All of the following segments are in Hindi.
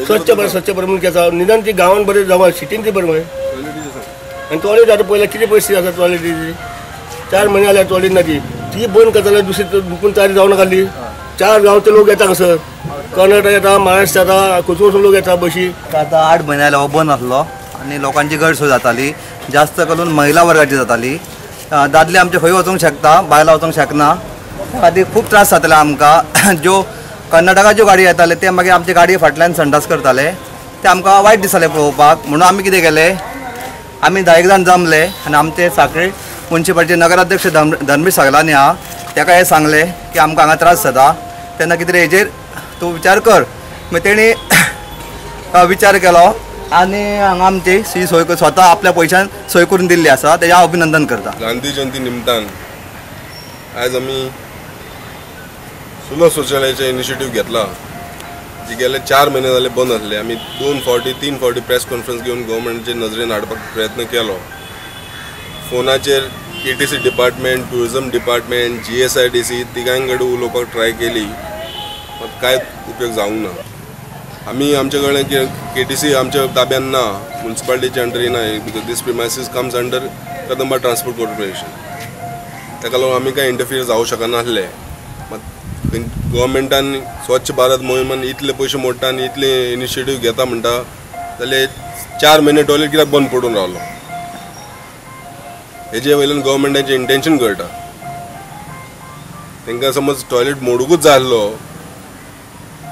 स्वच्छ भारत म्हणून घेता निदान ती गांवांत बरें जावं सिटीन ती बरें मरे आनी टॉयलेट आतां पयल्या कितें परिस्थिती आसा टॉयलेटीची 4 म्हयने जाल्यार टॉयलेट ना ती बंद करता जाल्यार दुसरी दुखून तयारी जावं नाकाली 4 गांवचे लोक येता हांगासर कर्नाटक येता महाराष्ट्र येता खंयसून लोक येता बशी आतां 8 म्हयने जाले हो बंद आसलो आनी लोकांची गैरसोय जाताली जास्त करून महिला वर्गाची जाताली दादले आमचे खंय वचूंक शकता बायलां वचूंक शकना त्या खातीर खूब त्रास जाताले आमकां ज्यो कर्नाटकाच्यो गाडी येताले ते मागीर आमचे गाडये फाटल्यान संडास करताले ते आमकां वायट दिसतालें पळोवपाक म्हणून आमी कितें केलें आमी 10 जाण जमले आनी आमचे सांखळी म्युन्सिपालिटी नगराध्यक्ष धर्मेश सागलानी आहा ताका हें सांगलें की आमकां हांगा त्रास जाता तेन्ना कितें हेजेर तूं विचार कर मागीर तेणी विचार केलो आनी हांगा आमची सी सोय स्वता आपल्या पयशान सोय करून दिल्ली आसा तेजें हांव अभिनंदन करता। गांधी जयंती निमतान आयज आमी सुलो शौचालयाचें इनिशिएटीव घेतला जी गेले 4 म्हयने जाले बंद आसले आमी 2 फावटी 3 फावटी प्रेस कॉन्फरन्स घेवन गव्हर्मेंटाचे नजरेन हाडपाक प्रयत्न केलो फोनाचेर KTC department tourism department GSIDC तिगांय कडेन उलोवपाक ट्राय केली पण कांय उपयोग जावंक ना आमी आमचे कडेन KTC आमच्या ताब्यान ना म्युन्सिपालिटीच्या अंडर येना because this premises comes under Kadamba transport corporation ताका लागून आमी कांय इंटरफियर जावं शकनासले गव्हर्मेंटान स्वच्छ भारत मोहिमान इतले पयशे मोडटा आनी इतले इनिशिएटीव घेता म्हणटा जाल्यार 4 म्हयने टॉयलेट कित्याक बंद पडून रावलो हेजे वयल्यान गव्हर्मेंटाचें इंटेंशन कळटा तांकां समज टॉयलेट मोडूकूच जाय आसलो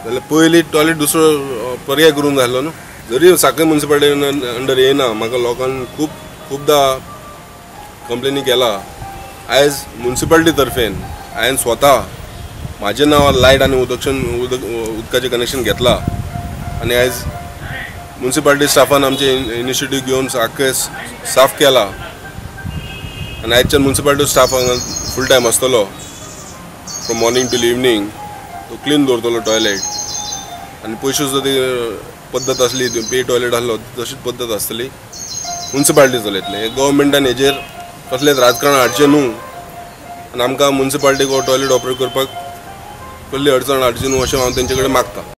जाल्यार पयलीं टॉयलेट दुसरो पर्याय करूंक जाय आसलो न्हू जरी सांखळी म्युन्सिपालिटी अंडर येना म्हाका लोकांक खुबदां कंप्लेनी केला आयज म्युन्सिपालिटी तर्फेन हांवें स्वता म्हाजे नांवार लायट आनी उदकाचें कनेक्शन घेतला आनी आयज म्युन्सिपालिटी स्टाफान आमचे इनिशिएटीव घेवन आख्खे साफ केला आनी आयजच्यान म्युन्सिपालिटी स्टाफ हांगा फूल टायम आसतलो फ्रॉम मॉर्निंग टील इवनिंग तो क्लीन दवरतलो टॉयलेट आनी पयशे सुद्दां ती पद्दत आसली पे टॉयलेट आसलो तशीच पद्दत आसतली म्युन्सिपालिटी चलयतले गव्हर्मेंटान हेजेर कसलेंच राजकारण हाडचें न्हू आनी आमकां म्युन्सिपालिटीक हो टॉयलेट ऑपरेट करपाक कसली अडचण हाडची न्हू अशें हांव तेंचे कडेन मागतां।